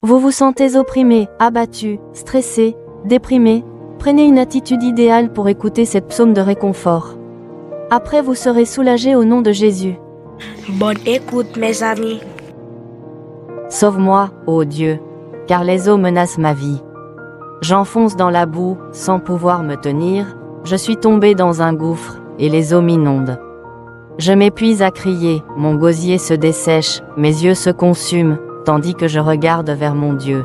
Vous vous sentez opprimé, abattu, stressé, déprimé? Prenez une attitude idéale pour écouter cette psaume de réconfort. Après vous serez soulagé au nom de Jésus. Bonne écoute, mes amis. Sauve-moi, ô Dieu, car les eaux menacent ma vie. J'enfonce dans la boue, sans pouvoir me tenir, je suis tombé dans un gouffre, et les eaux m'inondent. Je m'épuise à crier, mon gosier se dessèche, mes yeux se consument, tandis que je regarde vers mon Dieu.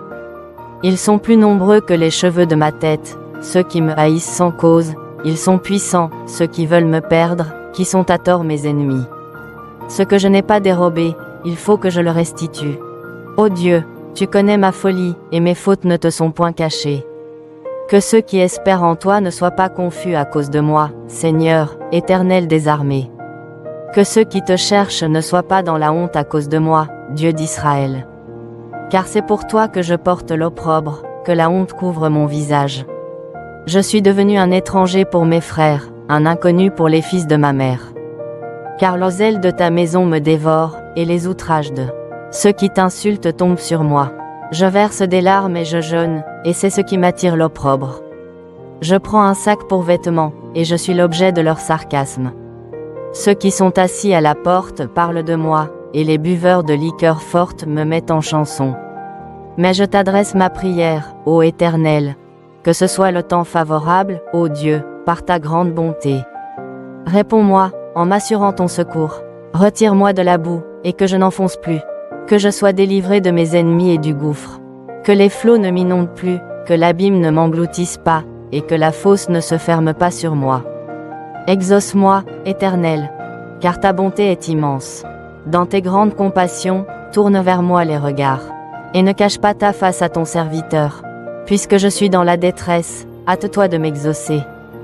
Ils sont plus nombreux que les cheveux de ma tête, ceux qui me haïssent sans cause, ils sont puissants, ceux qui veulent me perdre, qui sont à tort mes ennemis. Ce que je n'ai pas dérobé, il faut que je le restitue. Ô Dieu, tu connais ma folie, et mes fautes ne te sont point cachées. Que ceux qui espèrent en toi ne soient pas confus à cause de moi, Seigneur, Éternel des armées. Que ceux qui te cherchent ne soient pas dans la honte à cause de moi, Dieu d'Israël. Car c'est pour toi que je porte l'opprobre, que la honte couvre mon visage. Je suis devenu un étranger pour mes frères, un inconnu pour les fils de ma mère. Car l'oseille de ta maison me dévore, et les outrages de ceux qui t'insultent tombent sur moi. Je verse des larmes et je jeûne, et c'est ce qui m'attire l'opprobre. Je prends un sac pour vêtements, et je suis l'objet de leur sarcasme. Ceux qui sont assis à la porte parlent de moi, et les buveurs de liqueurs fortes me mettent en chanson. Mais je t'adresse ma prière, ô Éternel. Que ce soit le temps favorable, ô Dieu, par ta grande bonté. Réponds-moi, en m'assurant ton secours. Retire-moi de la boue, et que je n'enfonce plus. Que je sois délivré de mes ennemis et du gouffre. Que les flots ne m'inondent plus, que l'abîme ne m'engloutisse pas, et que la fosse ne se ferme pas sur moi. Exauce-moi, Éternel, car ta bonté est immense. Dans tes grandes compassions, tourne vers moi les regards. Et ne cache pas ta face à ton serviteur. Puisque je suis dans la détresse, hâte-toi de m'exaucer.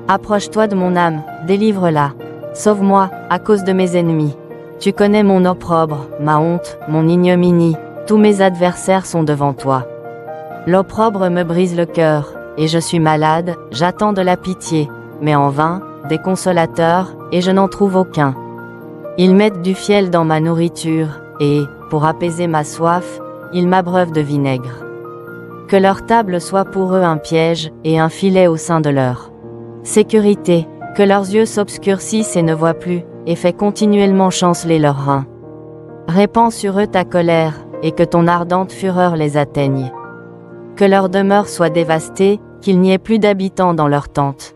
Approche-toi de mon âme, délivre-la. Sauve-moi, à cause de mes ennemis. Tu connais mon opprobre, ma honte, mon ignominie, tous mes adversaires sont devant toi. L'opprobre me brise le cœur, et je suis malade, j'attends de la pitié, mais en vain, des consolateurs, et je n'en trouve aucun. Ils mettent du fiel dans ma nourriture, et, pour apaiser ma soif, ils m'abreuvent de vinaigre. Que leur table soit pour eux un piège, et un filet au sein de leur sécurité, que leurs yeux s'obscurcissent et ne voient plus, et fais continuellement chanceler leurs reins. Répands sur eux ta colère, et que ton ardente fureur les atteigne. Que leur demeure soit dévastée, qu'il n'y ait plus d'habitants dans leurs tentes.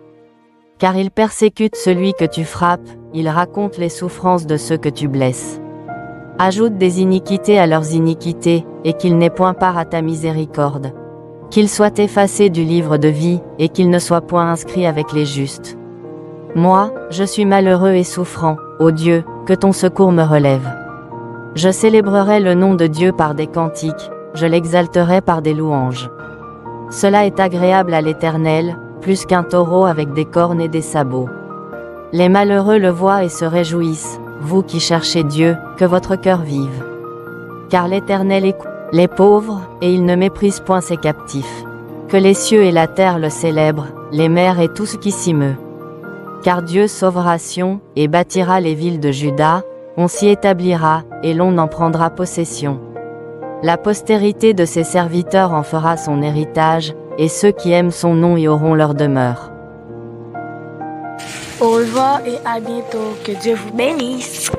Car ils persécutent celui que tu frappes, ils racontent les souffrances de ceux que tu blesses. Ajoute des iniquités à leurs iniquités, et qu'ils n'aient point part à ta miséricorde. Qu'ils soient effacés du livre de vie, et qu'ils ne soient point inscrits avec les justes. Moi, je suis malheureux et souffrant, ô Dieu, que ton secours me relève. Je célébrerai le nom de Dieu par des cantiques, je l'exalterai par des louanges. Cela est agréable à l'Éternel, plus qu'un taureau avec des cornes et des sabots. Les malheureux le voient et se réjouissent, vous qui cherchez Dieu, que votre cœur vive. Car l'Éternel écoute les pauvres, et il ne méprise point ses captifs. Que les cieux et la terre le célèbrent, les mers et tout ce qui s'y meut. Car Dieu sauvera Sion, et bâtira les villes de Juda, on s'y établira, et l'on en prendra possession. La postérité de ses serviteurs en fera son héritage, et ceux qui aiment son nom y auront leur demeure. Au revoir et à bientôt. Que Dieu vous bénisse.